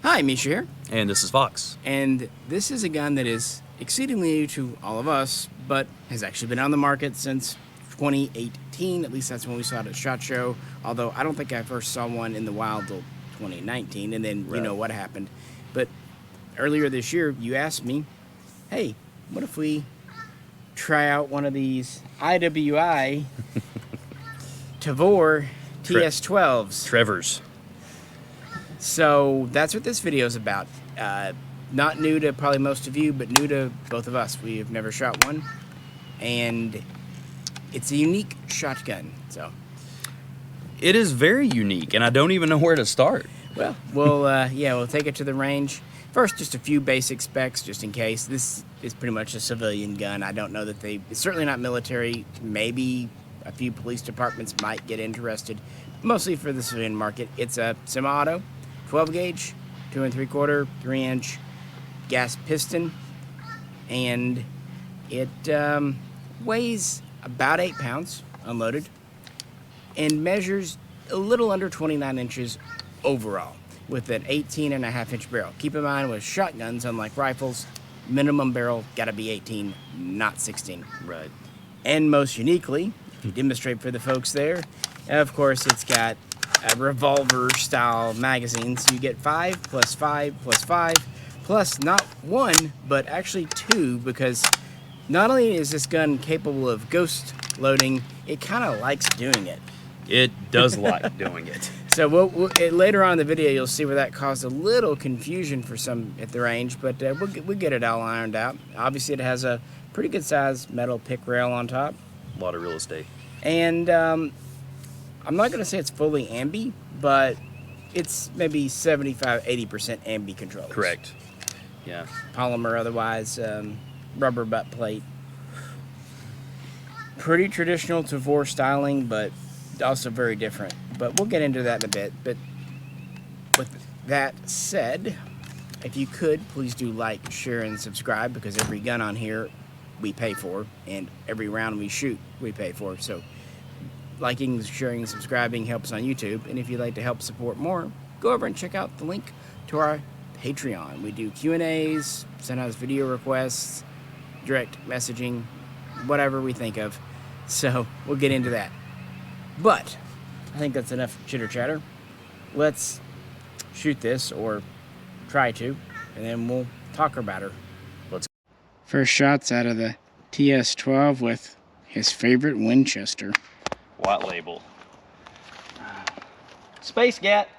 Hi, Misha here. And this is Fox. And this is a gun that is exceedingly new to all of us, but has actually been on the market since 2018. At least that's when we saw it at SHOT Show. Although I don't think I first saw one in the wild till 2019, and then you know what happened. But earlier this year, you asked me, hey, what if we try out one of these IWI Tavor TS12s? Trevor's. So that's what this video is about. Not new to probably most of you, but new to both of us. We have never shot one, and it's a unique shotgun. So It is very unique, and I don't even know where to start. well, we'll take it to the range. First, just a few basic specs, just in case. This is pretty much a civilian gun. I don't know that it's certainly not military. Maybe a few police departments might get interested. Mostly for the civilian market. It's a semi-auto, 12 gauge, 2 3/4, 3-inch gas piston, and it weighs about 8 pounds unloaded and measures a little under 29 inches overall with an 18.5-inch barrel. Keep in mind, with shotguns, unlike rifles, minimum barrel gotta be 18, not 16. Right. And most uniquely, if you demonstrate for the folks there, of course, it's got a revolver-style magazine, so you get 5 plus 5 plus 5 plus not 1, but actually 2, because not only is this gun capable of ghost loading, it kind of likes doing it. It does like doing it. So later on in the video, you'll see where that caused a little confusion for some at the range, but we'll get it all ironed out. Obviously, it has a pretty good-sized metal pick rail on top. A lot of real estate. And I'm not going to say it's fully ambi, but it's maybe 75-80% ambi controls. Correct. Yeah. Polymer otherwise, rubber butt plate. Pretty traditional Tavor styling, but also very different. But we'll get into that in a bit. But with that said, if you could, please do like, share, and subscribe, because every gun on here we pay for, and every round we shoot we pay for. So liking, sharing, subscribing helps on YouTube. And if you'd like to help support more, go over and check out the link to our Patreon. We do Q&As, send us video requests, direct messaging, whatever we think of. So we'll get into that. But I think that's enough chitter chatter. Let's shoot this, or try to, and then we'll talk about her. First shots out of the TS12 with his favorite Winchester. White label. Space Gat.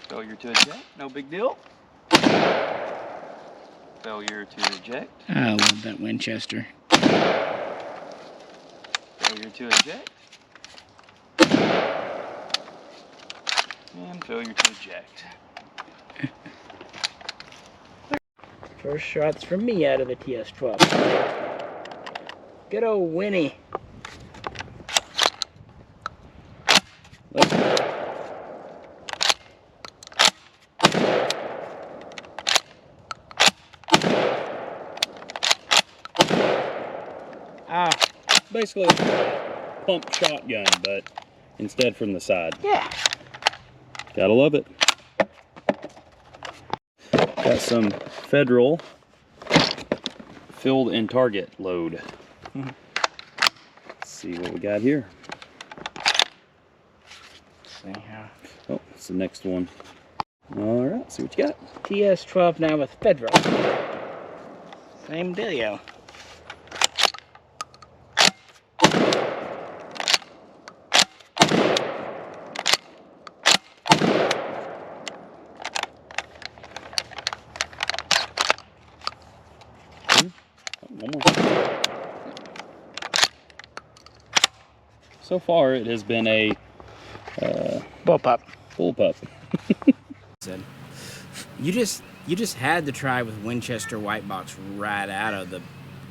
Failure to eject. No big deal. Failure to eject. I love that Winchester. Failure to eject. And failure to eject. First shots from me out of the TS12. Good old Winnie. Basically a pump shotgun, but instead from the side. Yeah. Gotta love it. Got some Federal filled and target load. Let's see what we got here. See how. Oh, it's the next one. All right, see what you got. TS12 now with Federal. Same dealio. One more. So far, it has been a Bullpup. Bullpup. You just had to try with Winchester white box right out of the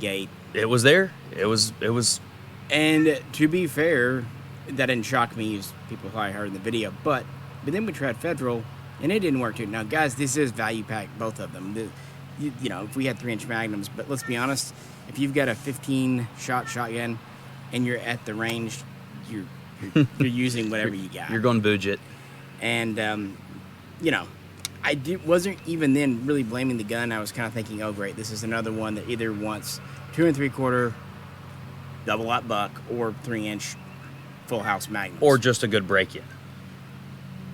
gate. It was there. It was. And to be fair, that didn't shock me, as people probably heard in the video. But then we tried Federal, and it didn't work too. Now, guys, this is value pack, both of them. You know, if we had 3-inch magnums, but let's be honest, if you've got a 15-shot shotgun and you're at the range, you're You're using whatever you got. You're going budget. And, you know, wasn't even then really blaming the gun. I was kind of thinking, oh, great, this is another one that either wants 2 3/4 double-aught buck or 3-inch full house magnums. Or just a good break-in.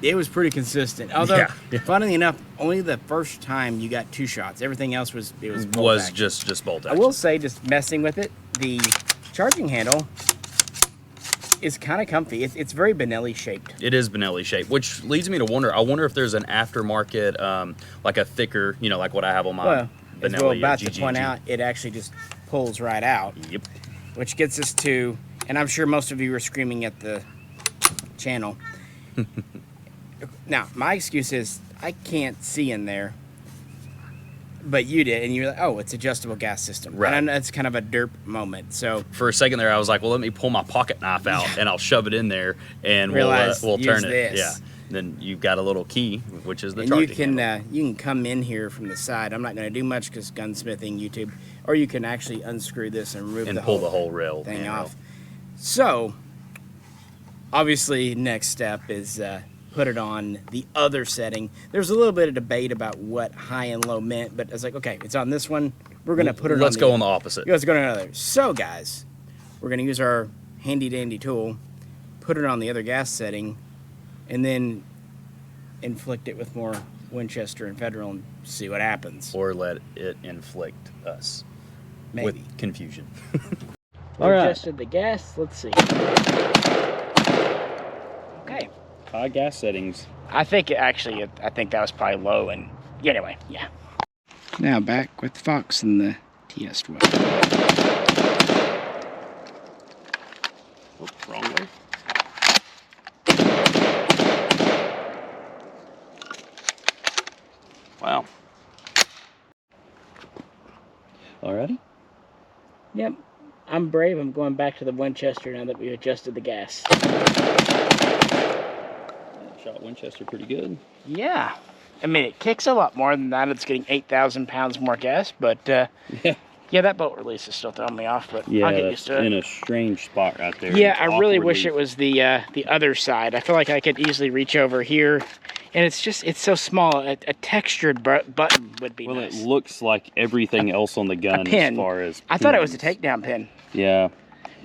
It was pretty consistent. Although, funnily enough, only the first time you got 2 shots. Everything else was bolt action. just bolt action. I will say, just messing with it, the charging handle is kind of comfy. It's very Benelli shaped. It is Benelli shaped, which leads me to wonder. I wonder if there's an aftermarket, like a thicker, you know, like what I have on my Benelli. As well, about to point GGG. out, it actually just pulls right out. Yep. Which gets us to, and I'm sure most of you are screaming at the channel. Now, my excuse is I can't see in there, but you did, and you're like, oh, it's adjustable gas system. Right. And that's kind of a derp moment. So for a second there, I was like, well, let me pull my pocket knife out and I'll shove it in there and Realize, we'll turn it. this. Yeah. Then you've got a little key, which is the and charging you can come in here from the side. I'm not going to do much because gunsmithing YouTube, or you can actually unscrew this and remove and pull the whole rail thing handrail. off. So obviously, next step is put it on the other setting. There's a little bit of debate about what high and low meant, but I was like, okay, it's on this one. We're going to put it on. Let's go on the opposite. Let's go to another. So, guys, we're going to use our handy dandy tool, put it on the other gas setting, and then inflict it with more Winchester and Federal and see what happens. Or let it inflict us Maybe. with confusion. All right. Adjusted the gas. Let's see. Okay. High gas settings. I think that was probably low, and anyway, yeah. Now back with the Fox and the TS12. Oops, wrong way. Wow. Alrighty. Yep. I'm brave. I'm going back to the Winchester now that we adjusted the gas. Shot Winchester pretty good. Yeah. I mean, it kicks a lot more than that. It's getting 8,000 pounds more gas, but yeah, that bolt release is still throwing me off, but I'll get used to it. In a strange spot right there. Yeah, I really wish it was the other side. I feel like I could easily reach over here, and it's so small. A textured button would be nice. Well, it looks like everything else on the gun as far as I thought it was a takedown pin. Yeah.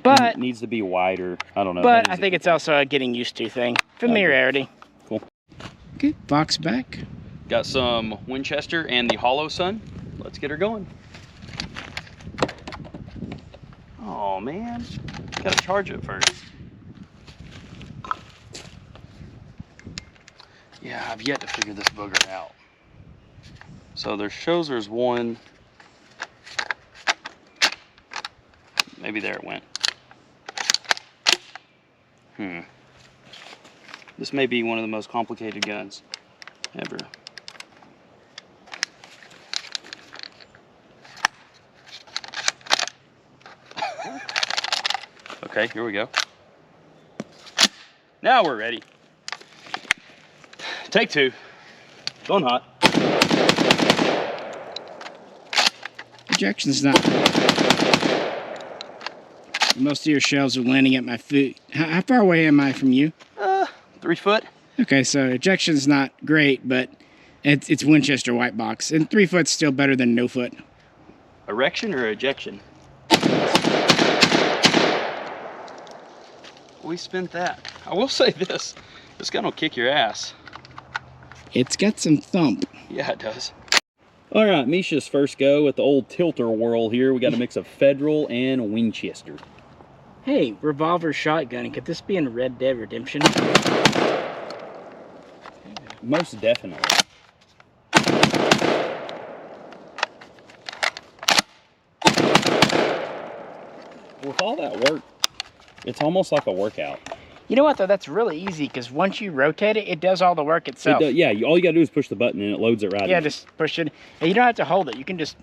But it needs to be wider. I don't know. But I think it's also a getting used to thing. Familiarity. Cool. Okay, Fox back. Got some Winchester and the Hollow Sun. Let's get her going. Oh man, gotta charge it first. Yeah, I've yet to figure this booger out. So there shows there's one. Maybe there it went. This may be one of the most complicated guns ever. Okay, here we go. Now we're ready. Take 2. Going hot. Ejection's not. Most of your shells are landing at my feet. How far away am I from you? 3 foot. Okay, so ejection's not great, but it's Winchester white box, and 3 foot's still better than no foot. Erection or ejection? We spent that. I will say this gun will kick your ass. It's got some thump. Yeah, it does. All right, Misha's first go with the old tilter whirl here. We got a mix of Federal and Winchester. Hey, revolver shotgun. Could this be in Red Dead Redemption? Most definitely. With all that work, it's almost like a workout. You know what, though? That's really easy, because once you rotate it, it does all the work itself. Yeah, all you got to do is push the button and it loads it right in. Yeah, just push it. And you don't have to hold it. You can just...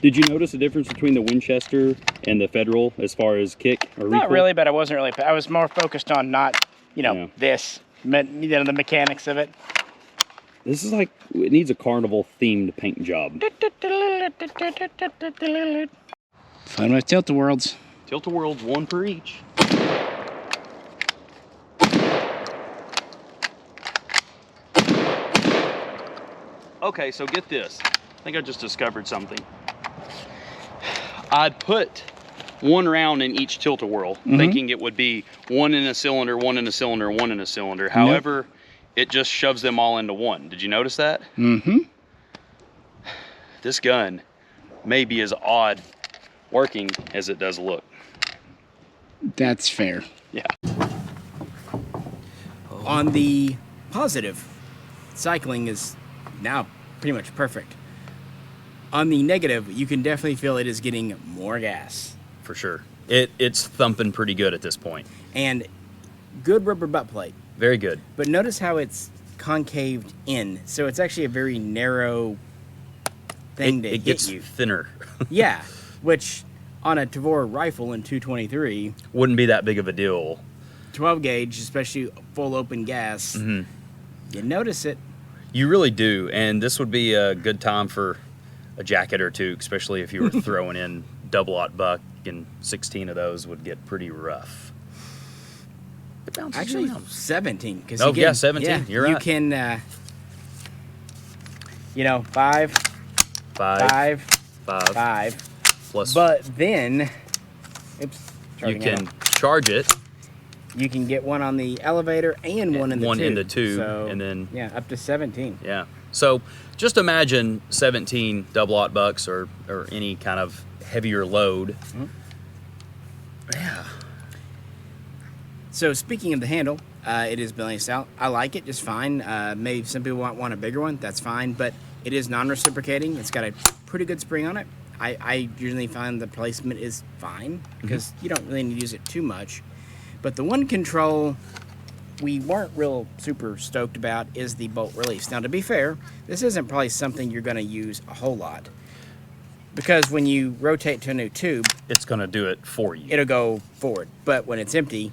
Did you notice the difference between the Winchester and the Federal as far as kick or recoil? Not really, but I wasn't really... I was more focused on not, this, the mechanics of it. This is like, it needs a carnival-themed paint job. Fun with tilt-a-whirls. Tilt-a-whirls, 1 per each. okay, so get this. I think I just discovered something. I put one round in each tilt-a-whirl, thinking it would be one in a cylinder, one in a cylinder, one in a cylinder. However, it just shoves them all into one. Did you notice that? Mm-hmm. This gun may be as odd working as it does look. That's fair. Yeah. On the positive, cycling is now pretty much perfect. On the negative, you can definitely feel it is getting more gas. For sure. It's thumping pretty good at this point. And good rubber butt plate. Very good. But notice how it's concaved in. So it's actually a very narrow thing to hit you. It gets thinner. Yeah, which on a Tavor rifle in 223 wouldn't be that big of a deal. 12 gauge, especially full open gas, you notice it. You really do, and this would be a good time for a jacket or two, especially if you were throwing in double-aught buck, and 16 of those would get pretty rough. It bounces Actually, around. 17. Cause Oh, you get, yeah, 17. You're right. You can, you know, 5, plus. But then, oops, You can charge it. You can get one on the elevator and one in the tube. One in the tube, so, and then yeah, up to 17. Yeah. So just imagine 17 double-aught bucks or any kind of heavier load. Yeah. So speaking of the handle, it is Billings style. I like it just fine. Maybe some people want a bigger one. That's fine, but it is non-reciprocating. It's got a pretty good spring on it. I usually find the placement is fine because you don't really need to use it too much. But the one control we weren't real super stoked about is the bolt release. Now, to be fair, this isn't probably something you're going to use a whole lot because when you rotate to a new tube, it's going to do it for you. It'll go forward. But when it's empty,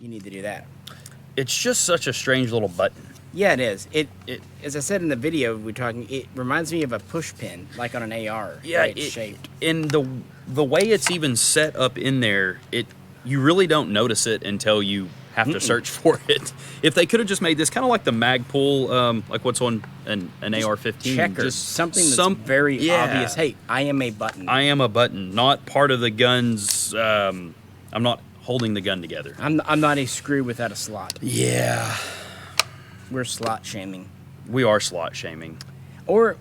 you need to do that. It's just such a strange little button. Yeah, it is. It as I said in the video we're talking, it reminds me of a push pin, like on an AR. Yeah, it's shaped. In the way it's even set up in there, you really don't notice it until you have to search for it. If they could have just made this kind of like the mag pull, like what's on an AR-15, checkers, just something that's very obvious. Hey, I am a button. I am a button, not part of the gun's. I'm not holding the gun together. I'm not a screw without a slot. Yeah, we're slot shaming. We are slot shaming. Or,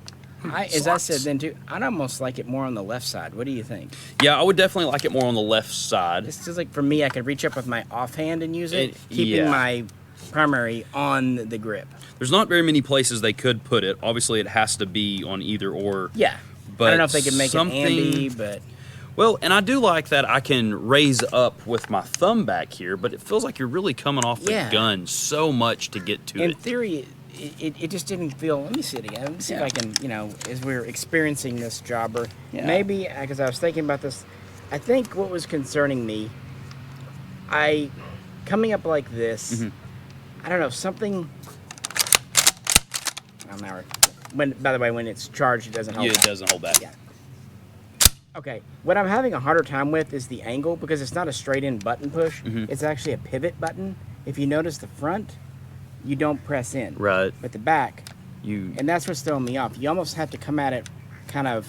as I said then too, I'd almost like it more on the left side. What do you think? Yeah, I would definitely like it more on the left side. This is like, for me, I could reach up with my offhand and use it, keeping my primary on the grip. There's not very many places they could put it. Obviously, it has to be on either or. Yeah, but I don't know if they could make it handy, but... Well, and I do like that I can raise up with my thumb back here, but it feels like you're really coming off the gun so much to get to it. In theory, it just didn't feel... Let me see it again. Let me see if I can, as we're experiencing this jobber. Yeah. Maybe, because I was thinking about this, I think what was concerning me, coming up like this, I don't know, something... by the way, when it's charged, it doesn't hold back. Yeah, it doesn't hold back. Yeah. Okay, what I'm having a harder time with is the angle, because it's not a straight-in button push. It's actually a pivot button. If you notice the front, you don't press in. Right. But the back, and that's what's throwing me off. You almost have to come at it kind of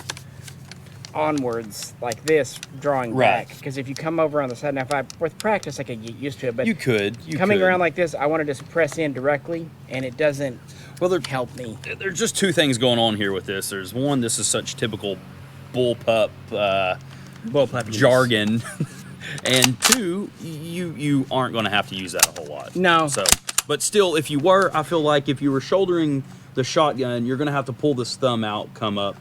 onwards like this, drawing back. Because if you come over on the side, now with practice I could get used to it, but you could. Coming around like this, I want to just press in directly, and it doesn't help me. There's just two things going on here with this. There's one, this is such typical bullpup jargon, and two, you aren't going to have to use that a whole lot. No. So, but still, if you were, I feel like if you were shouldering the shotgun, you're going to have to pull this thumb out, come up,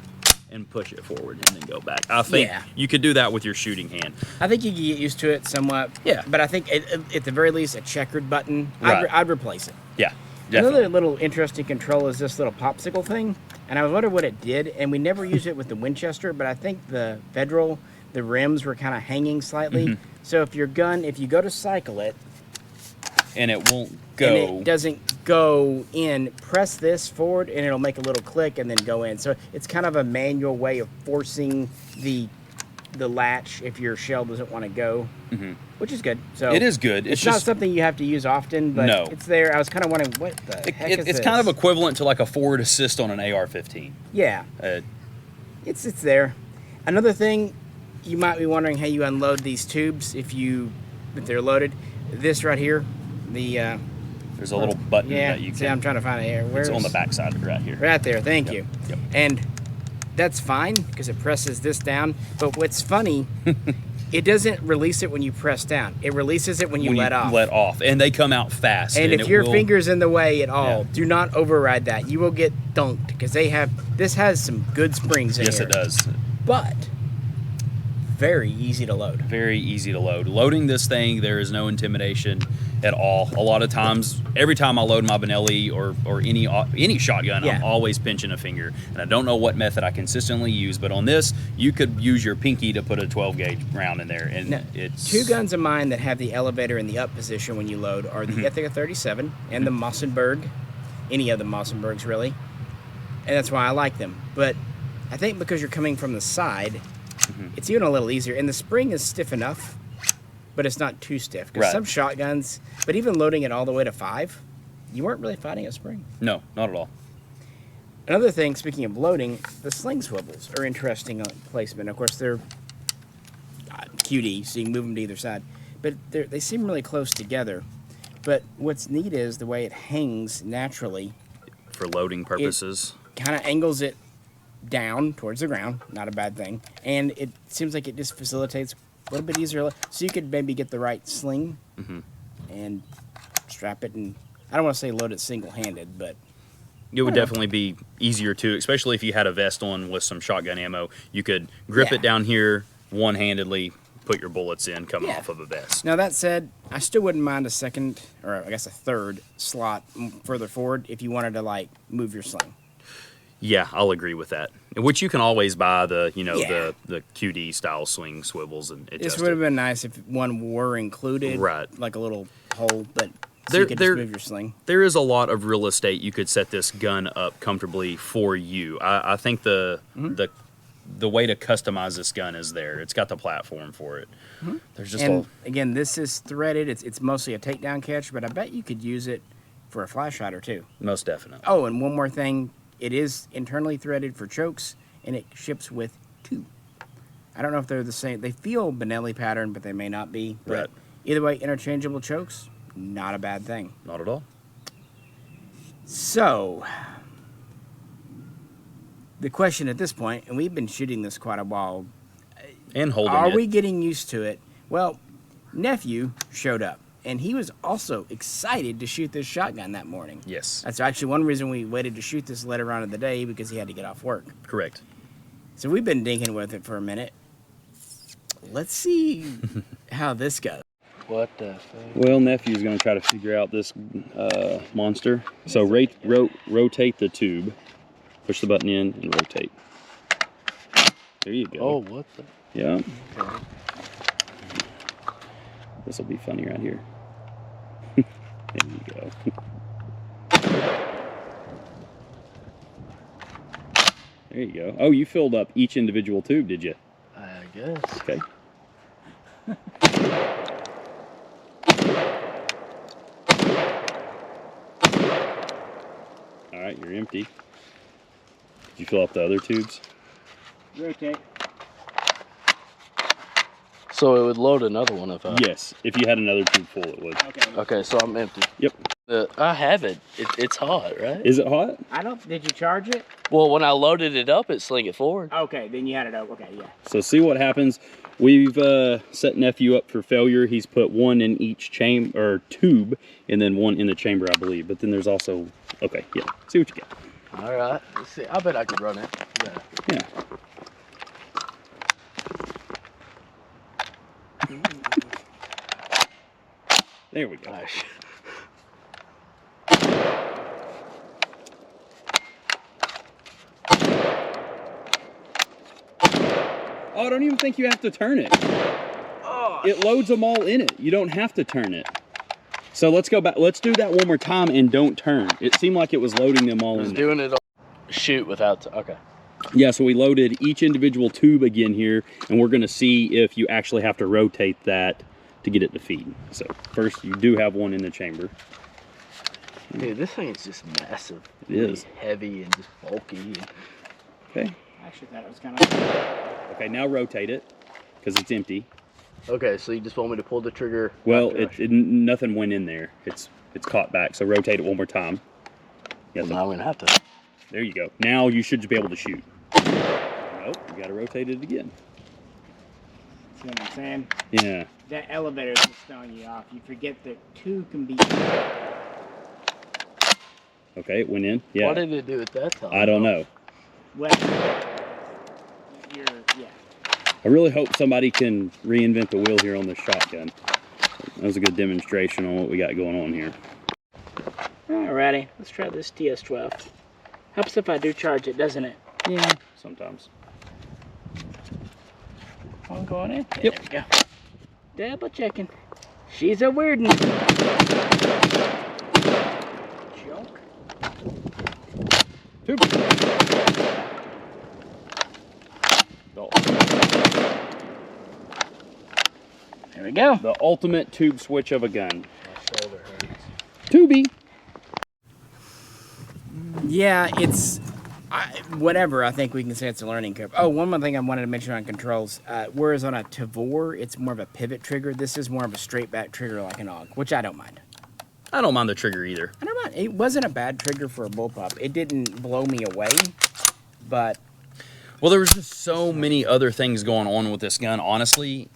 and push it forward, and then go back. I think you could do that with your shooting hand. I think you can get used to it somewhat. Yeah. But I think at the very least, a checkered button, I'd replace it. Yeah. Definitely. Another little interesting control is this little popsicle thing, and I was wondering what it did, and we never used it with the Winchester, but I think the Federal, the rims were kind of hanging slightly. So if your gun, if you go to cycle it, and it won't go, and it doesn't go in, press this forward, and it'll make a little click and then go in. So it's kind of a manual way of forcing the the latch if your shell doesn't want to go, which is good. So it is good. It's not just something you have to use often, but No. it's there. I was kind of wondering what the heck is it's this? kind of equivalent to like a forward assist on an AR-15. Yeah. It's there. Another thing, you might be wondering how you unload these tubes if they're loaded. This right here, there's a little button that you can. See, I'm trying to find it here. It's on the back side of it right here. Right there. Thank you. Yep. And that's fine because it presses this down. But what's funny, it doesn't release it when you press down. It releases it when you let off. Let off, and they come out fast. And if your finger's in the way at all, do not override that. You will get dunked because this has some good springs in here. Yes, it does. But very easy to load. Very easy to load. Loading this thing, there is no intimidation at all. A lot of times, every time I load my Benelli or any shotgun, I'm always pinching a finger. And I don't know what method I consistently use, but on this, you could use your pinky to put a 12 gauge round in there. And it's... Two guns of mine that have the elevator in the up position when you load are the Ithaca 37 and the Mossenberg. Any of the Mossenbergs, really. And that's why I like them. But I think because you're coming from the side, it's even a little easier. And the spring is stiff enough, but it's not too stiff. Because some shotguns, but even loading it all the way to 5, you weren't really fighting a spring. No, not at all. Another thing, speaking of loading, the sling swivels are interesting placement. Of course, they're QD, so you can move them to either side. But they seem really close together. But what's neat is the way it hangs naturally. For loading purposes. Kind of angles it down towards the ground, not a bad thing. And it seems like it just facilitates a little bit easier. So you could maybe get the right sling and strap it, and I don't want to say load it single-handed, but it would definitely be easier too, especially if you had a vest on with some shotgun ammo. You could grip it down here one-handedly, put your bullets in coming off of a vest. Now that said, I still wouldn't mind a second, or I guess a third slot further forward if you wanted to like move your sling. Yeah, I'll agree with that. Which you can always buy the the QD style swing swivels and adjust. This would have been nice if one were included, like a little hole, but so you could just move your sling. There is a lot of real estate you could set this gun up comfortably for you. I think the way to customize this gun is there. It's got the platform for it. There's just again, this is threaded. It's mostly a takedown catch, but I bet you could use it for a flash hider too. Most definitely. Oh, and one more thing. It is internally threaded for chokes, and it ships with 2. I don't know if they're the same. They feel Benelli pattern, but they may not be. But either way, interchangeable chokes, not a bad thing. Not at all. So, the question at this point, and we've been shooting this quite a while. And holding it. Are we getting used to it? Well, nephew showed up. And he was also excited to shoot this shotgun that morning. Yes. That's actually one reason we waited to shoot this later on in the day, because he had to get off work. Correct. So we've been dinking with it for a minute. Let's see how this goes. What the fuck? Well, nephew's going to try to figure out this monster. So rotate the tube. Push the button in and rotate. There you go. Oh, what the? Yeah. Okay. This will be funny right here. There you go. There you go. Oh, you filled up each individual tube, did you? I guess. Okay. All right, you're empty. Did you fill up the other tubes? Rotate. So it would load another one if I... Yes, if you had another tube full, it would. Okay, so I'm empty. Yep. I have it. It's hot, right? Is it hot? Did you charge it? Well, when I loaded it up, it sling it forward. Okay, then you had it up. Okay, yeah. So see what happens. We've set nephew up for failure. He's put one in each chamber or tube, and then one in the chamber, I believe. But then there's also yeah. See what you get. All right. Let's see. I bet I could run it. Yeah. There we go. Nice. Oh, I don't even think you have to turn it. Oh, It loads them all in it. You don't have to turn it. So let's go back. Let's do that one more time and don't turn. It seemed like it was loading them all in there. doing it. Shoot without. Okay. Yeah, so we loaded each individual tube again here, and we're going to see if you actually have to rotate that to get it to feed. So first, you do have one in the chamber. Dude, this thing is just massive. It is. Heavy and just bulky. Okay. I actually thought it was kind of... Okay, now rotate it, because it's empty. Okay, so you just want me to pull the trigger? Well, nothing went in there. It's caught back, so rotate it one more time. Well, now I'm going to have to. There you go. Now you should be able to shoot. Nope, you got to rotate it again. See what I'm saying? Yeah. That elevator is just throwing you off. You forget that two can be... Okay, it went in. Yeah. What did it do at that time? I don't know. Well, yeah. I really hope somebody can reinvent the wheel here on this shotgun. That was a good demonstration on what we got going on here. Alrighty, let's try this TS12. Helps if I do charge it, doesn't it? Yeah, sometimes. I'm going in. Yep. There we go. Double checking. She's a weird one. Joke. Tube. There we go. The ultimate tube switch of a gun. My shoulder hurts. Tubey. Yeah, it's... whatever, I think we can say it's a learning curve. Oh, one more thing I wanted to mention on controls. Whereas on a Tavor, it's more of a pivot trigger. This is more of a straight back trigger like an AUG, which I don't mind. I don't mind the trigger either. I don't mind. It wasn't a bad trigger for a Bullpup. It didn't blow me away, but... Well, there was just so many other things going on with this gun. Honestly,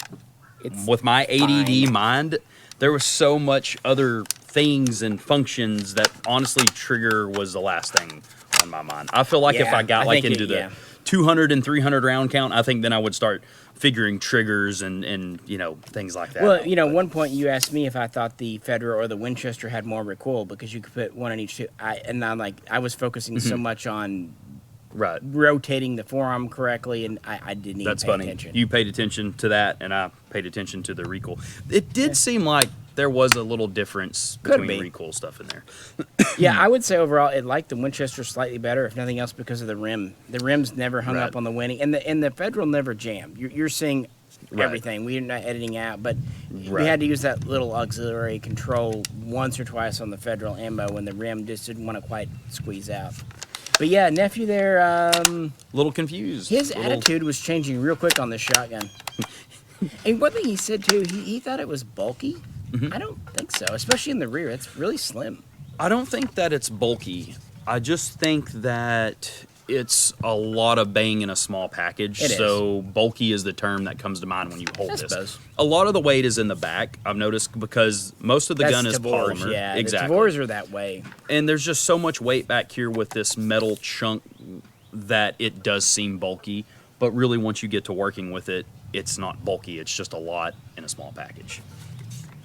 with my ADD mind, there was so much other things and functions that honestly trigger was the last thing on my mind. I feel like if I got like into the 200 and 300 round count, I think then I would start figuring triggers and you know, things like that. Well, you know, one point you asked me if I thought the Federer or the Winchester had more recoil because you could put one on each tube. I was focusing so much on rotating the forearm correctly, and I didn't even pay attention. You paid attention to that, and I paid attention to the recoil. It did seem like there was a little difference between recoil stuff in there. Yeah, I would say overall it liked the Winchester slightly better, if nothing else, because of the rim. The rim's never hung up on the winning, and the Federal never jammed. You're seeing everything. We're not editing out, but we had to use that little auxiliary control once or twice on the Federal ammo when the rim just didn't want to quite squeeze out. But yeah, nephew there, a little confused. His attitude was changing real quick on the shotgun. And one thing he said too, he thought it was bulky. I don't think so, especially in the rear. It's really slim. I don't think that it's bulky. I just think that it's a lot of bang in a small package. So bulky is the term that comes to mind when you hold this. A lot of the weight is in the back, I've noticed, because most of the gun is polymer. Yeah, exactly. The Tavors are that way. And there's just so much weight back here with this metal chunk that it does seem bulky. But really, once you get to working with it, it's not bulky. It's just a lot in a small package.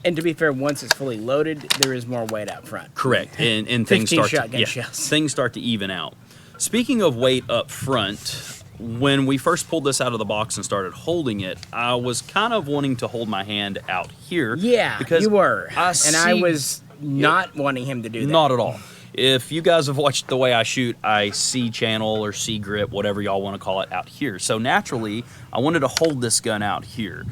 And to be fair, once it's fully loaded, there is more weight out front. Correct. And things start shells. Things start to even out. Speaking of weight up front, when we first pulled this out of the box and started holding it, I was kind of wanting to hold my hand out here. Yeah, because you were. I was not wanting him to do that. Not at all. If you guys have watched the way I shoot, I see channel or see grip, whatever y'all want to call it, out here. So naturally, I wanted to hold this gun out here.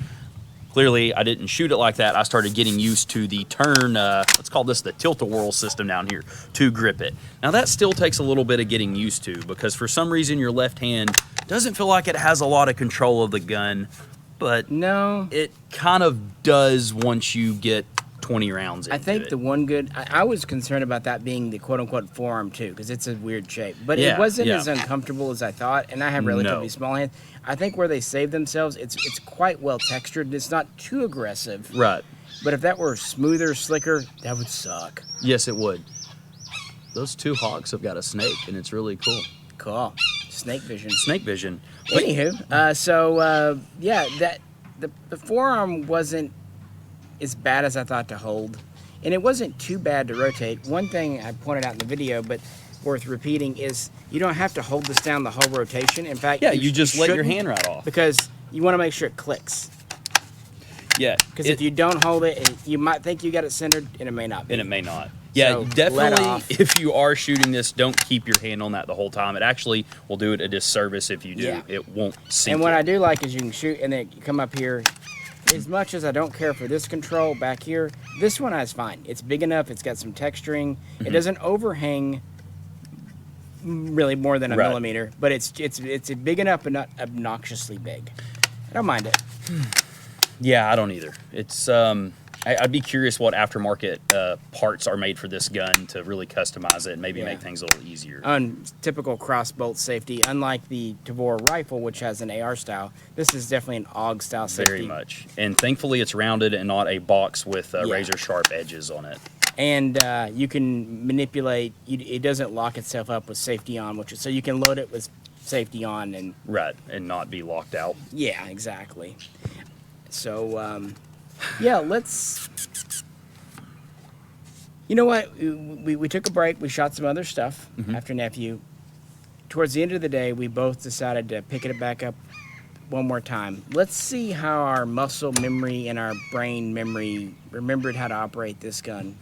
Clearly, I didn't shoot it like that. I started getting used to the turn, let's call this the tilt-a-whirl system down here, to grip it. Now, that still takes a little bit of getting used to, because for some reason, your left hand doesn't feel like it has a lot of control of the gun, but no, it kind of does once you get 20 rounds into I think the one good, I was concerned about that being the quote-unquote forearm, too, because it's a weird shape. But it wasn't as uncomfortable as I thought, and I have relatively small hands. I think where they save themselves, it's quite well textured. It's not too aggressive. Right. But if that were smoother, slicker, that would suck. Yes, it would. Those two hawks have got a snake, and it's really cool. Cool. Snake vision. Snake vision. Anywho, yeah, the forearm wasn't as bad as I thought to hold. And it wasn't too bad to rotate. One thing I pointed out in the video, but worth repeating, is you don't have to hold this down the whole rotation. In fact, you just let your hand right off. Because you want to make sure it clicks. Yeah. Because if you don't hold it, you might think you got it centered, and it may not be. And it may not. Yeah, So, let definitely, off. if you are shooting this, don't keep your hand on that the whole time. It actually will do it a disservice if you do. Yeah. It won't sink And what in. I do like is you can shoot and then you come up here. As much as I don't care for this control back here, this one is fine. It's big enough. It's got some texturing. It doesn't overhang really more than a Right. millimeter, but it's big enough but not obnoxiously big. I don't mind it. Yeah, I don't either. It's I'd be curious what aftermarket parts are made for this gun to really customize it and maybe Yeah. make things a little easier. On typical crossbolt safety, unlike the Tavor rifle, which has an AR style, this is definitely an AUG style safety. Very much. And thankfully it's rounded and not a box with Yeah. razor sharp edges on it. And you can manipulate. It doesn't lock itself up with safety on, which is, so you can load it with safety on, and Right, and not be locked out. yeah, exactly. So yeah, let's. You know what? We took a break. We shot some other stuff after Nephew. Towards the end of the day, we both decided to pick it back up one more time. Let's see how our muscle memory and our brain memory remembered how to operate this gun.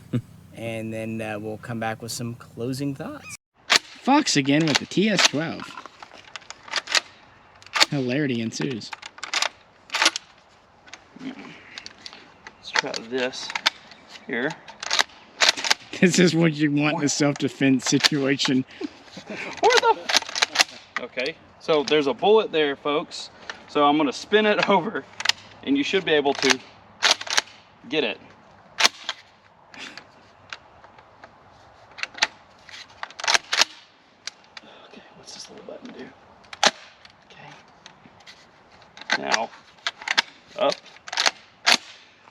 And then we'll come back with some closing thoughts. Fox again with the TS12. Hilarity ensues. Let's try this here. This is what you want in a self-defense situation. Okay, so there's a bullet there, folks. So I'm gonna spin it over and you should be able to get it. Okay, what's this little button do? Okay. Now, up.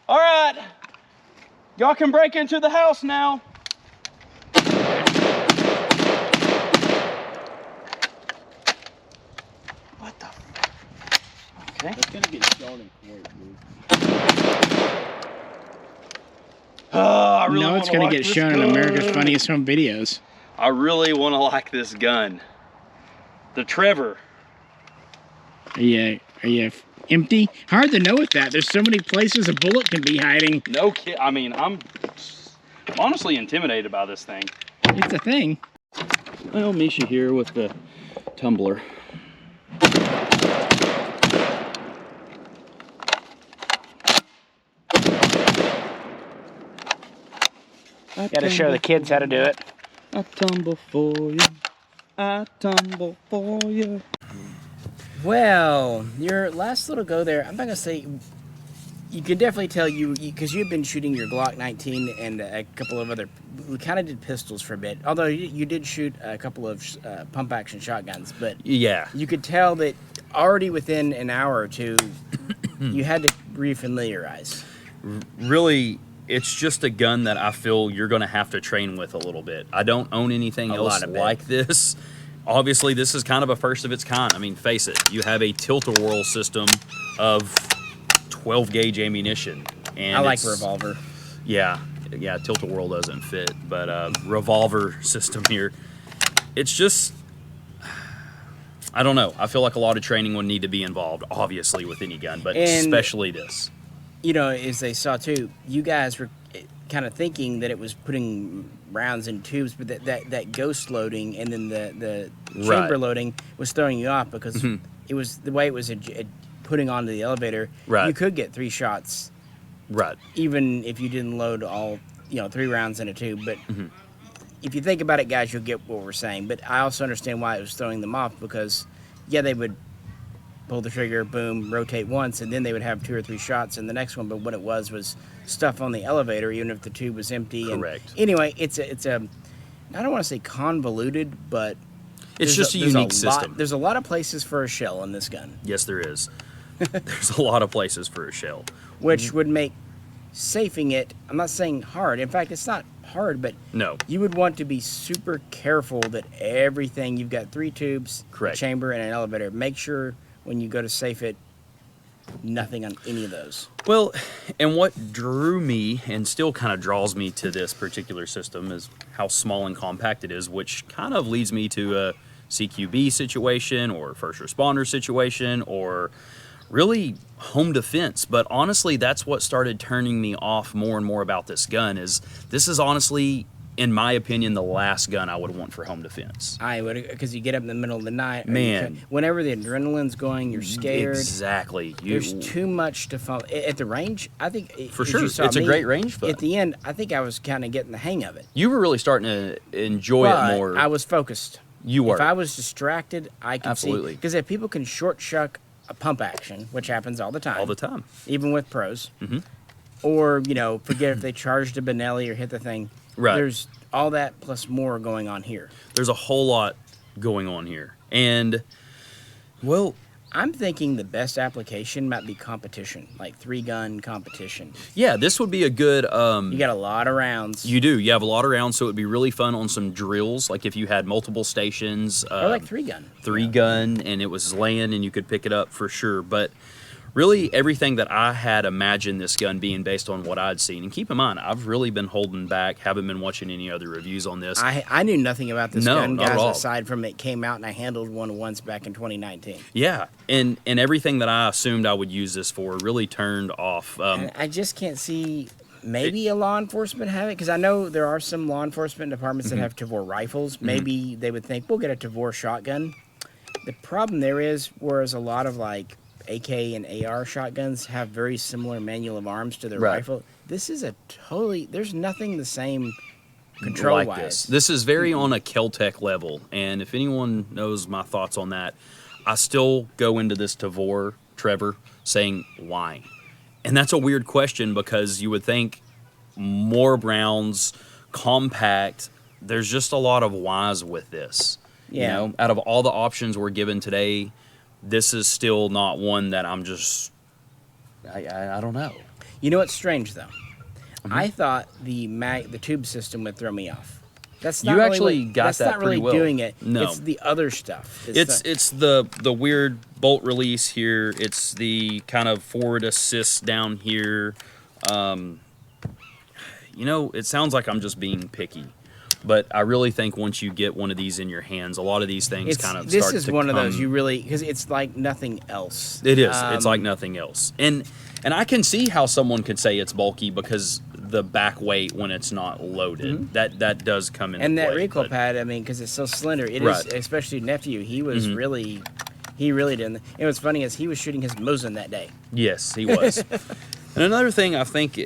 All right, y'all can break into the house now. What the? Okay. It's gonna get shown in court, dude. I really No, it's wanna going like to get this shown in America's gun. Funniest Home Videos. I really want to like this gun. The Trevor. Are you empty? Hard to know with that. There's so many places a bullet can be hiding. No kid. I mean, I'm honestly intimidated by this thing. It's a thing. Well, Misha here with the tumbler. Got to show the kids how to do it. I tumble for you. I tumble for you. Well, your last little go there, I'm not gonna say. You can definitely tell because you've been shooting your Glock 19 and a couple of other. We kind of did pistols for a bit, although you did shoot a couple of pump action shotguns. But Yeah. you could tell that already within an hour or two, you had to refamiliarize. Really, it's just a gun that I feel you're going to have to train with a little bit. I don't own anything else like this. Obviously, this is kind of a first of its kind. I mean, face it, you have a tilt-a-whirl system of 12 gauge ammunition. And I like revolver. Yeah, tilt-a-whirl doesn't fit, but revolver system here. It's just, I don't know. I feel like a lot of training would need to be involved, obviously, with any gun, but especially this. You know, as they saw too, you guys were kind of thinking that it was putting rounds in tubes, but that ghost loading and then the chamber loading was throwing you off because it was the way it was putting onto the elevator. Right. You could get 3 shots, Right. even if you didn't load all 3 rounds in a tube. But if you think about it, guys, you'll get what we're saying. But I also understand why it was throwing them off because, yeah, they would pull the trigger, boom, rotate once, and then they would have 2 or 3 shots in the next one. But what it was stuff on the elevator, even if the tube was empty. Correct. And anyway, it's a I don't want to say convoluted, but It's just a unique system. There's a lot of places for a shell in this gun, Yes, there is. There's a lot of places for a shell. which would make safing it, I'm not saying hard. In fact, it's not hard, but No. you would want to be super careful that everything, you've got 3 tubes, Correct. a chamber, and an elevator. Make sure when you go to safe it, nothing on any of those. Well, and what drew me and still kind of draws me to this particular system is how small and compact it is, which kind of leads me to a CQB situation or first responder situation or really home defense. But honestly, that's what started turning me off more and more about this gun is this is honestly in my opinion, the last gun I would want for home defense. I would, because you get up in the middle of the night. Man. Whenever the adrenaline's going, you're scared. Exactly. There's too much to follow. At the range, I think... For as sure. you saw It's a me, great range foot. At the end, I think I was kind of getting the hang of it. You were really starting to enjoy it more. I was focused. You were. If I was distracted, I could Absolutely. see. Because if people can short shuck a pump action, which happens all the time. All the time. Even with pros. Mm-hmm. Or, forget if they charged a Benelli or hit the thing. Right. There's all that plus more going on here. There's a whole lot going on here. And, well... I'm thinking the best application might be competition, like 3-gun competition. Yeah, this would be a good... You got a lot of rounds. You do. You have a lot of rounds, so it would be really fun on some drills, like if you had multiple stations. Or like 3-gun. 3-gun, and it was laying, and you could pick it up for sure. But really, everything that I had imagined this gun being based on what I'd seen. And keep in mind, I've really been holding back, haven't been watching any other reviews on this. I knew nothing about this No, gun, not at guys, all. aside from it came out and I handled one once back in 2019. Yeah, and everything that I assumed I would use this for really turned off. And I just can't see maybe a law enforcement have it, because I know there are some law enforcement departments that have Tavor rifles. Maybe they would think, we'll get a Tavor shotgun. The problem there is, whereas a lot of like AK and AR shotguns have very similar manual of arms to their Right. rifle, this is a totally, there's nothing the same like control-wise. this. This is very on a Kel-Tec level, and if anyone knows my thoughts on that, I still go into this Tavor, Trevor, saying why? And that's a weird question, because you would think more rounds, compact, there's just a lot of whys with this. Yeah. Out of all the options we're given today, this is still not one that I'm just, I don't know. You know what's strange though? I thought the tube system would throw me off. That's not You really actually got that's that not really pretty well. doing it. No. It's the other stuff. It's the weird bolt release here. It's the kind of forward assist down here. It sounds like I'm just being picky, but I really think once you get one of these in your hands, a lot of these things kind of this start is to one of those come- you really, because it's like nothing else. It is. It's like nothing else. And I can see how someone could say it's bulky because the back weight when it's not loaded. That does come into And that play, recoil but- pad, I mean, because it's so slender, it is, Right. especially nephew, he was really, he really didn't. And what's funny is he was shooting his Mosin that day. Yes, he was. And another thing, I think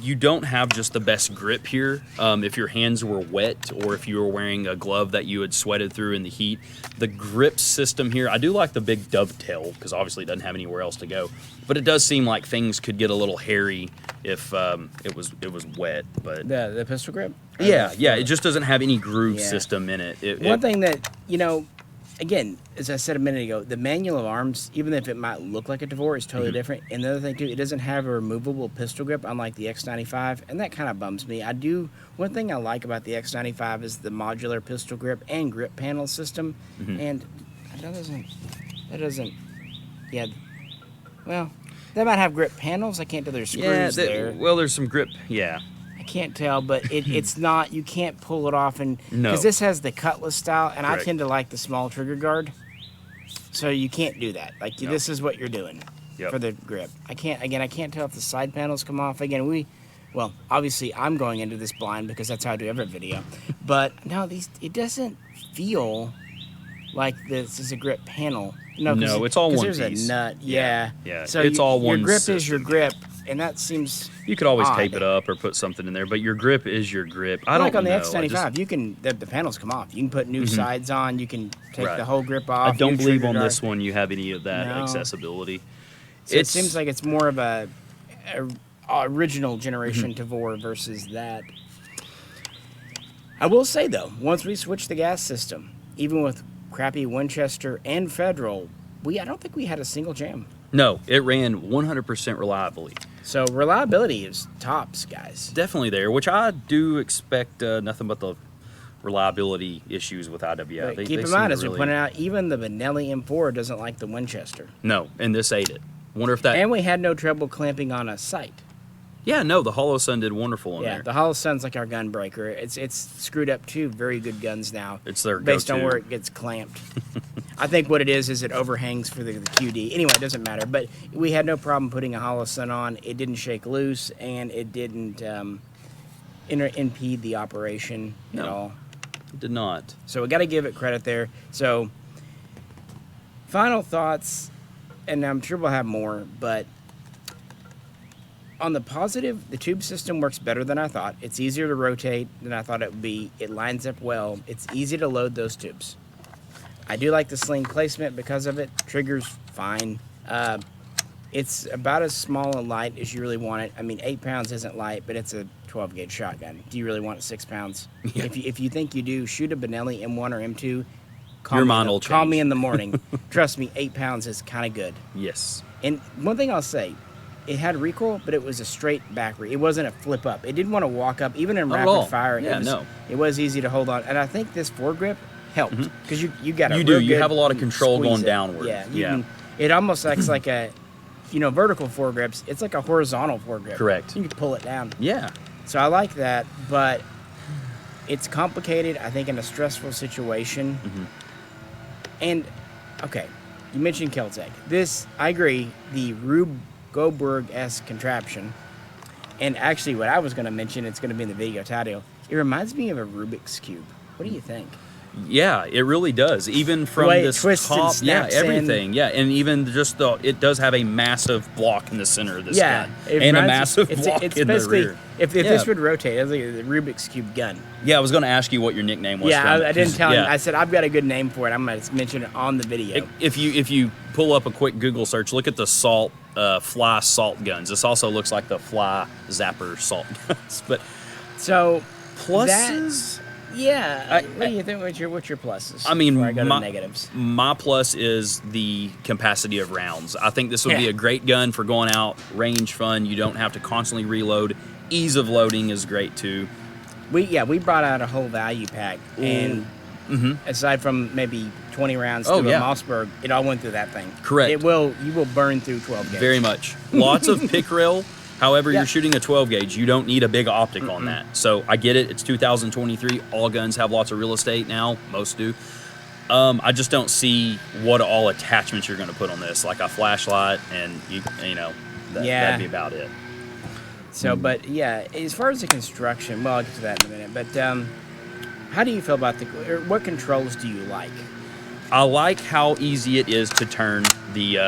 you don't have just the best grip here. If your hands were wet or if you were wearing a glove that you had sweated through in the heat, the grip system here, I do like the big dovetail because obviously it doesn't have anywhere else to go. But it does seem like things could get a little hairy if it was wet. But The pistol grip? yeah, it just doesn't have any groove Yeah. system in it. One thing that, again, as I said a minute ago, the manual of arms, even if it might look like a Tavor, is totally different. And the other thing, too, it doesn't have a removable pistol grip, unlike the X95, and that kind of bums me. One thing I like about the X95 is the modular pistol grip and grip panel system, and that doesn't, well, they might have grip panels. I can't tell there's screws there. Well, there's some grip, yeah. I can't tell, but it's not, you can't pull it off, and No. because this has the cutlass style, and I Correct. tend to like the small trigger guard, so you can't do that. Like, No. this is what you're doing Yep. for the grip. I can't tell if the side panels come off. Again, obviously I'm going into this blind because that's how I do every video, but no, it doesn't feel like this is a grip panel. No, it's all one there's piece. a nut, Yeah. yeah. Yeah, So it's all your one grip is system. your grip, and that seems You could always odd. tape it up or put something in there, but your grip is your grip. I don't like on the know. X95, you can the panels come off. You can put new sides on. You can take Right. the whole grip I off. don't new believe trigger on guard. this one you have any of that No. accessibility. So it seems like it's more of a original generation Tavor versus that. I will say though, once we switched the gas system, even with crappy Winchester and Federal, I don't think we had a single jam. No, it ran 100% reliably. So reliability is tops, guys. Definitely there, which I do expect nothing but the reliability issues with IWI. But They keep in seem mind, to as we really- pointed out, even the Benelli M4 doesn't like the Winchester. No, and this ate it. Wonder if that... And we had no trouble clamping on a sight. Yeah, no, the Hollow Sun did wonderful in Yeah, there. the Hollow Sun's like our gun breaker. It's screwed up two very good guns now. It's their based on go-to. where it gets clamped. I think what it is it overhangs for the QD. Anyway, it doesn't matter. But we had no problem putting a Hollow Sun on. It didn't shake loose, and it didn't. impede the operation at No. all. It did not. So we got to give it credit there. So final thoughts, and I'm sure we'll have more, but on the positive, the tube system works better than I thought. It's easier to rotate than I thought it would be. It lines up well. It's easy to load those tubes. I do like the sling placement because of it. Trigger's fine. It's about as small and light as you really want it. I mean, 8 pounds isn't light, but it's a 12 gauge shotgun. Do you really want it 6 pounds? Yeah. If you think you do, shoot a Benelli M1 or M2. Your mind will Call change. me in the morning. Trust me, 8 pounds is kind of good. Yes. And one thing I'll say, it had recoil, but it was a straight back. It wasn't a flip up. It didn't want to walk up, even in Not at all. rapid fire. Yeah, It was easy to hold on. And I think this foregrip helped because you got a You do. real You good have a lot of control squeeze going it. downward. Yeah. Yeah. It almost acts like a, vertical foregrips. It's like a horizontal foregrip. Correct. You can pull it down. Yeah. So I like that, but it's complicated, I think, in a stressful situation. And, okay, you mentioned Keltec. This, I agree, the Rube Goldberg-esque contraption, and actually what I was going to mention, it's going to be in the video title, it reminds me of a Rubik's Cube. What do you think? Yeah, it really does. Even from way it this twists and top, snaps everything. Yeah, and even just it does have a massive block in the center of this Yeah. gun. It And a reminds- massive it's block in the basically, rear. If this Yeah. would rotate, it's like the Rubik's Cube gun. Yeah, I was going to ask you what your nickname was. Yeah, from it, I didn't 'cause, tell him. yeah. I said, I've got a good name for it. I'm going to mention it on the video. If you pull up a quick Google search, look at the fly salt guns. This also looks like the fly zapper salt guns. But So, pluses, yeah. What do you think? What's your pluses? I mean, before I go my, to negatives. my plus is the capacity of rounds. I think this would be Yeah. a great gun for going out, range fun. You don't have to constantly reload. Ease of loading is great too. We brought out a whole value pack, and aside from maybe 20 rounds Oh, through yeah. a Mossberg, it all went through that thing. Correct. You will burn through 12 gauge. Very much. Lots of pick rail. However, Yeah. you're shooting a 12 gauge. You don't need a big optic on that. So I get it. It's 2023. All guns have lots of real estate now. Most do. I just don't see what all attachments you're going to put on this, like a flashlight, and that'd be about it. So, but yeah, as far as the construction, well, I'll get to that in a minute. But how do you feel about what controls do you like? I like how easy it is to turn the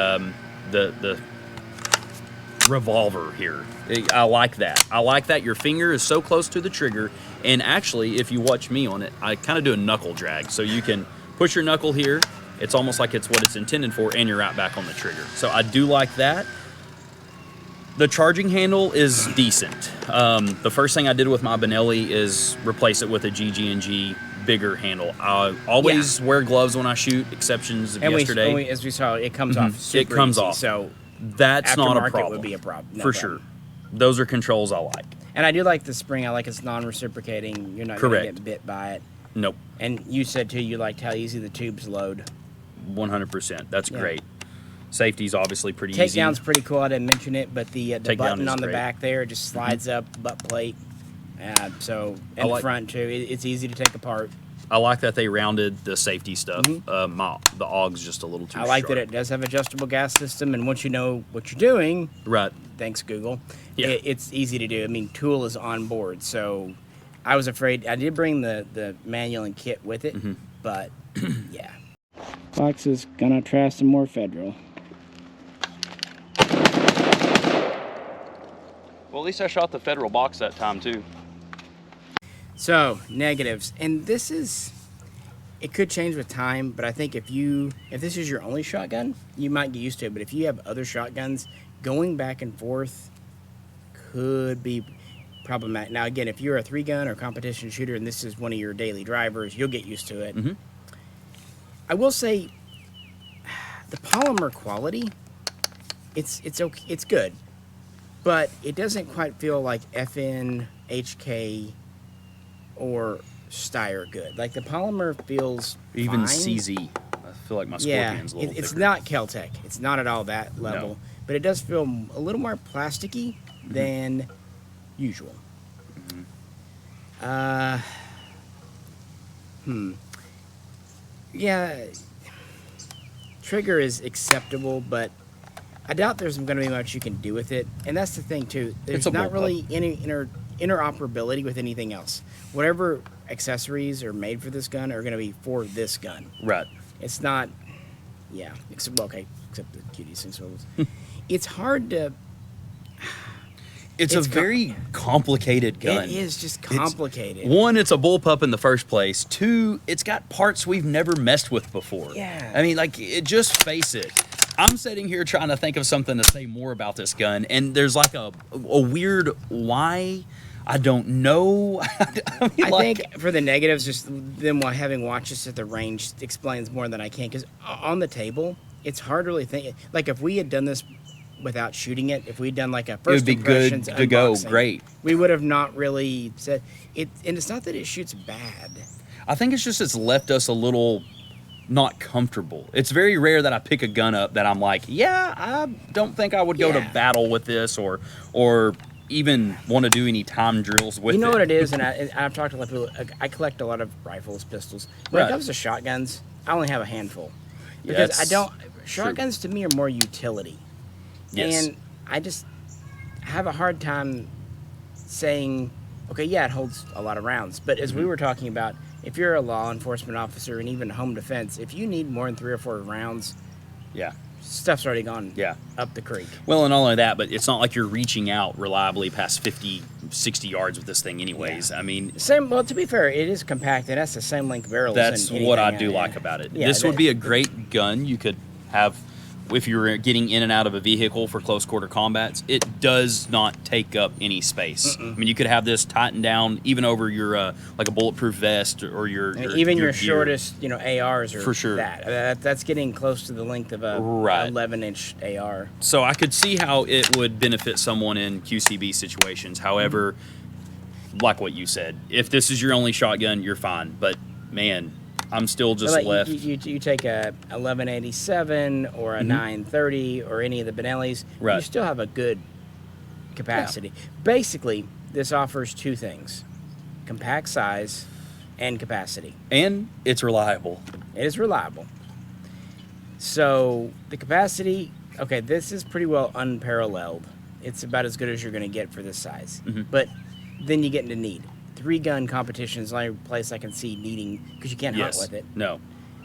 revolver here. I like that. I like that your finger is so close to the trigger, and actually, if you watch me on it, I kind of do a knuckle drag, so you can push your knuckle here. It's almost like it's what it's intended for, and you're right back on the trigger. So I do like that. The charging handle is decent. The first thing I did with my Benelli is replace it with a GG&G bigger handle. I always wear gloves when I shoot, exceptions of yesterday. As we saw, it comes off super It comes easy, off. So That's not a aftermarket problem. would be a problem. No for problem. sure. Those are controls I like. And I do like the spring. I like it's non-reciprocating. You're not going to get bit by it. Nope. And you said, too, you liked how easy the tubes load. 100%. That's Yeah. great. Safety's obviously pretty easy. Takedown's pretty cool. I didn't mention it, but the Takedown button is on the great. back there just slides up, butt plate. So, I and the like- front, too. It's easy to take apart. I like that they rounded the safety stuff. The AUG's just a little too I like that sharp. it does have adjustable gas system, and once you know what you're doing, Right. thanks Google, Yeah. it's easy to do. I mean, tool is on board, so I was afraid. I did bring the manual and kit with it, but yeah. Fox is gonna try some more Federal. Well, at least I shot the Federal box that time too. So, negatives. And this is, it could change with time, but I think if this is your only shotgun, you might get used to it. But if you have other shotguns, going back and forth could be problematic. Now, again, if you're a 3-gun or competition shooter and this is one of your daily drivers, you'll get used to it. I will say, the polymer quality, it's okay, it's good, but it doesn't quite feel like FN, HK, or Steyr good. Like the polymer feels Even fine. CZ. I feel like my Yeah, Scorpion's a little it's thicker. not Keltec. It's not at all that level, No. but it does feel a little more plasticky than usual. Yeah, trigger is acceptable, but I doubt there's going to be much you can do with it. And that's the thing too. There's a not bullpup. really any interoperability with anything else. Whatever accessories are made for this gun are going to be for this gun. Right. It's not, yeah, except the cuties and swivels. It's hard to... It's a very complicated gun. It is just complicated. One, it's a bullpup in the first place. Two, it's got parts we've never messed with before. Yeah. I mean, like, just face it. I'm sitting here trying to think of something to say more about this gun, and there's like a weird why. I don't know. I think for the negatives, just them having watched this at the range explains more than I can. Because on the table, it's hard to really think. Like, if we had done this without shooting it, if we'd done like a first impressions it would be good to go. Great. We would have not really said it. And it's not that it shoots bad. I think it's just it's left us a little not comfortable. It's very rare that I pick a gun up that I'm like, yeah, I don't think I would go to battle with this or even want to do any time drills with it. You know what it is, and I've talked to a lot of people. I collect a lot of rifles, pistols. When it comes to shotguns, I only have a handful because I don't. Shotguns to me are more utility. Yes. And I just have a hard time saying, okay, yeah, it holds a lot of rounds. But as we were talking about, if you're a law enforcement officer and even home defense, if you need more than 3 or 4 rounds, stuff's already gone up the creek. Well, and not only that, but it's not like you're reaching out reliably past 50, 60 yards with this thing anyways. I mean... Well, to be fair, it is compact. It has the same length barrels. That's what I do like about it. This would be a great gun you could have... If you're getting in and out of a vehicle for close quarter combats, it does not take up any space. I mean, you could have this tightened down even over your like a bulletproof vest or your even your gear. shortest, ARs are for sure. That's getting close to the length of a 11-inch AR. So I could see how it would benefit someone in QCB situations. However, like what you said, if this is your only shotgun, you're fine. But man, I'm still just left. You take a 1187 or a 930 or any of the Benellis, you still have a good capacity. Basically, this offers 2 things: compact size and capacity. And it's reliable. It is reliable. So the capacity, okay, this is pretty well unparalleled. It's about as good as you're going to get for this size. But then you get into need. 3-gun competition is the only place I can see needing, because you can't hunt with it. No.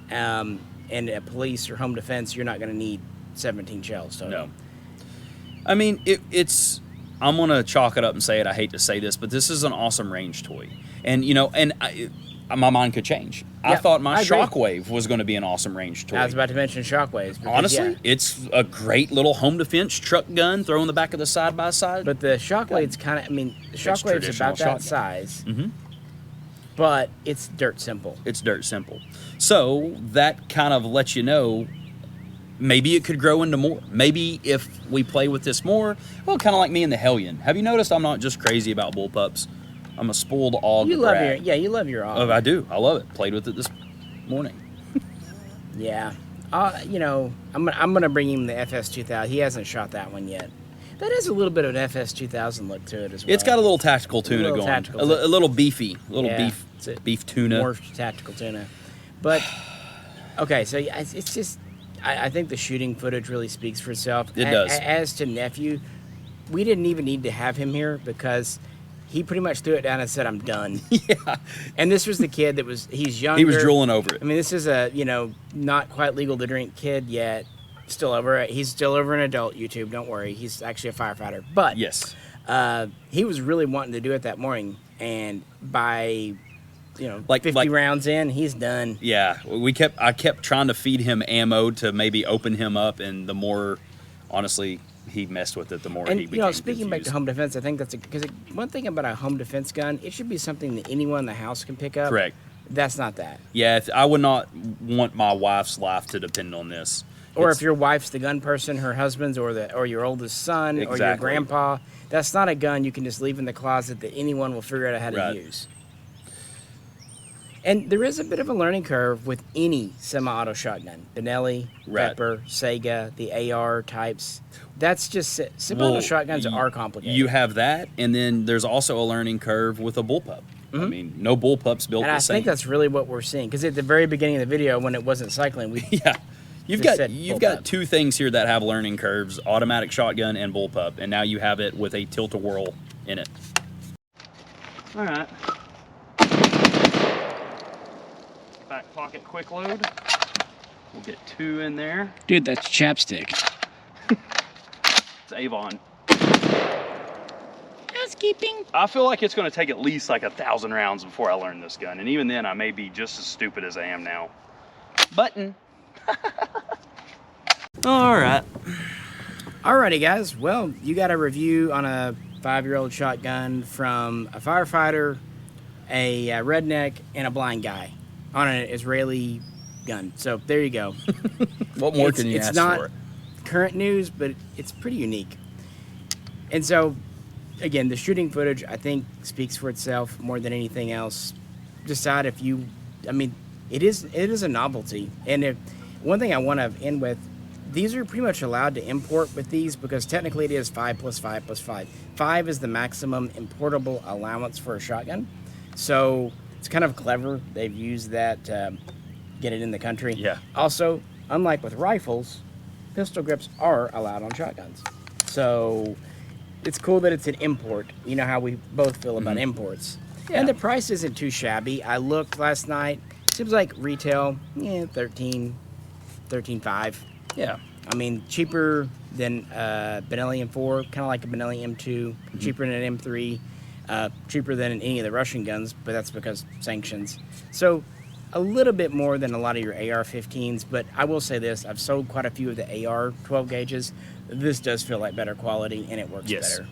And at police or home defense, you're not going to need 17 shells. So. No. I mean, it's. I'm gonna chalk it up and say it. I hate to say this, but this is an awesome range toy, and my mind could change. I thought my Shockwave was going to be an awesome range toy. I was about to mention Shockwaves. Because, honestly, it's a great little home defense truck gun throw in the back of the side-by-side. But the Shockwave's kind of, the Shockwave's about that size. But it's dirt simple. It's dirt simple. So that kind of lets you know maybe it could grow into more. Maybe if we play with this more, well, kind of like me and the Hellion. Have you noticed I'm not just crazy about bullpups? I'm a spoiled og. You love your og. Oh, I do. I love it. Played with it this morning. Yeah. I'm gonna bring him the FS2000. He hasn't shot that one yet. That has a little bit of an FS2000 look to it as well. It's got a little tactical tuna going. A little beefy. A little beef tuna. More tactical tuna. But, okay, so it's just... I think the shooting footage really speaks for itself. It does. As to nephew, we didn't even need to have him here because he pretty much threw it down and said, "I'm done." Yeah. And this was the kid he's younger. He was drooling over it. I mean, this is a, not quite legal to drink kid yet. He's still over an adult YouTube. Don't worry. He's actually a firefighter. But yes, he was really wanting to do it that morning, and by 50 like rounds in, he's done. Yeah, I kept trying to feed him ammo to maybe open him up, and the more, honestly, he messed with it, the more he became speaking back to home defense, I think that's because one thing about a home defense gun, it should be something that anyone in the house can pick up. Correct. That's not that. Yeah, I would not want my wife's life to depend on this. Or if your wife's the gun person, her husband's, or your oldest son, or your grandpa, that's not a gun you can just leave in the closet that anyone will figure out how to use. And there is a bit of a learning curve with any semi-auto shotgun. Benelli, Pepper, Sega, the AR types. That's just semi-auto shotguns are complicated. You have that, and then there's also a learning curve with a bullpup. I mean, no bullpups built the same. And I think that's really what we're seeing, because at the very beginning of the video, when it wasn't cycling, you've got 2 things here that have learning curves: automatic shotgun and bullpup, and now you have it with a tilt-a-whirl in it. All right. Back pocket quick load. We'll get 2 in there. Dude, that's chapstick. It's Avon. Housekeeping. I feel like it's going to take at least like 1,000 rounds before I learn this gun, and even then I may be just as stupid as I am now. Button. All right. Alrighty, guys. Well, you got a review on a 5-year-old shotgun from a firefighter, a redneck, and a blind guy on an Israeli gun. So there you go. What more can you it's ask not for? Current news, but it's pretty unique. And so, again, the shooting footage, I think, speaks for itself more than anything else. Decide if you, I mean, it is a novelty. And one thing I want to end with, these are pretty much allowed to import with these because technically it is 5 + 5 + 5. 5 is the maximum importable allowance for a shotgun. So it's kind of clever. They've used that to get it in the country. Yeah. Also, unlike with rifles, pistol grips are allowed on shotguns. So it's cool that it's an import. You know how we both feel about imports. Yeah. And the price isn't too shabby. I looked last night. Seems like retail, $13.5. Yeah. I mean, cheaper than Benelli M4, kind of like a Benelli M2, cheaper than an M3, cheaper than any of the Russian guns, but that's because sanctions. So a little bit more than a lot of your AR-15s, but I will say this, I've sold quite a few of the AR 12 gauges. This does feel like better quality, and it works better.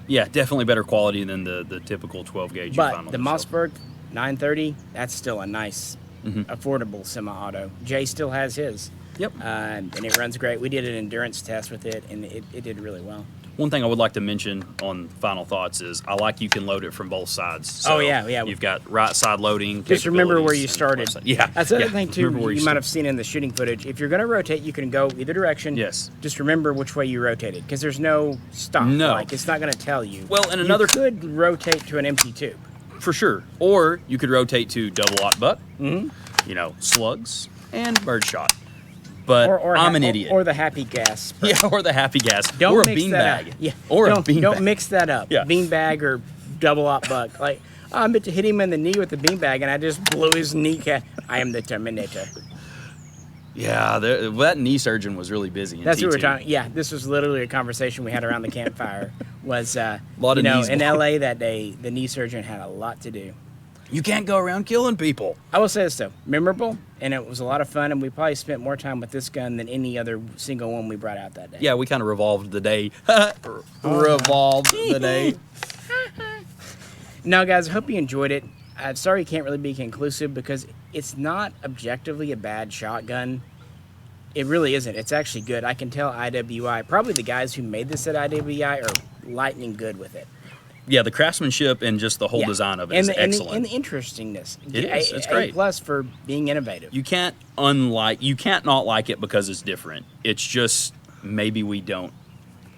Yeah, definitely better quality than the typical 12 gauge. you find But on the shelf. Mossberg 930, that's still a nice, affordable semi-auto. Jay still has his. Yep. And it runs great. We did an endurance test with it, and it did really well. One thing I would like to mention on final thoughts is I like you can load it from both sides. Oh, So yeah. You've got right side loading. Just remember where you capabilities and started. left side- Yeah. That's the other yeah. thing, too, Remember where you might have seen in the shooting footage. If you're going to rotate, you can go either direction. Yes. Just remember which way you rotated, because there's no stop. No. Like, it's not going to tell you. Well, and another- You could rotate to an empty tube. For sure. Or you could rotate to double aught buck, you know, slugs, and birdshot. But I'm an idiot. Or the happy gas. yeah, or the happy gas. Don't or a mix that beanbag. up. Yeah. Or a don't beanbag. mix that up. Yeah. Beanbag or double aught buck. Like, I meant to hit him in the knee with the beanbag, and I just blew his kneecap. I am the Terminator. Yeah, that knee surgeon was really busy. In That's T2. what we're talking. Yeah, this was literally a conversation we had around the campfire. Was Lot of you know, knees in blown. LA that day, the knee surgeon had a lot to do. You can't go around killing people. I will say this though, memorable, and it was a lot of fun, and we probably spent more time with this gun than any other single one we brought out that day. Yeah, we kind of revolved the day. Revolved the day. Now, guys, I hope you enjoyed it. I'm sorry it can't really be conclusive because it's not objectively a bad shotgun. It really isn't. It's actually good. I can tell IWI, probably the guys who made this at IWI are lightning good with it. Yeah, the craftsmanship and just the whole Yeah. design of it and is the, excellent. And the interestingness. It is. It's great. A+ for being innovative. You can't not like it because it's different. It's just maybe we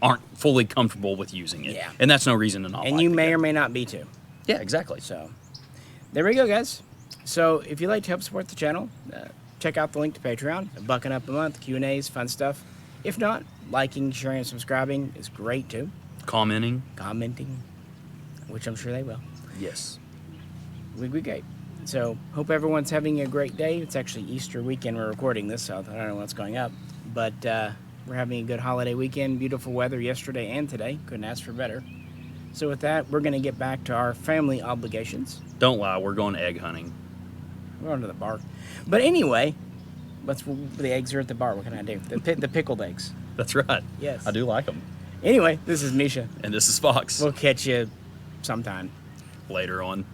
aren't fully comfortable with using it. Yeah. And that's no reason to not and like you the may gun. or may not be too. Yeah, exactly. So, there we go, guys. So, if you'd like to help support the channel, check out the link to Patreon. $1 up a month, Q&As, fun stuff. If not, liking, sharing, and subscribing is great too. Commenting. Commenting, which I'm sure they will. Yes. Would be great. So, hope everyone's having a great day. It's actually Easter weekend we're recording this, so I don't know what's going up. But we're having a good holiday weekend. Beautiful weather yesterday and today. Couldn't ask for better. So with that, we're going to get back to our family obligations. Don't lie, we're going egg hunting. We're going to the bar. But anyway, the eggs are at the bar. What can I do? The pickled eggs. That's right. Yes. I do like them. Anyway, this is Misha. And this is Fox. We'll catch you sometime. Later on.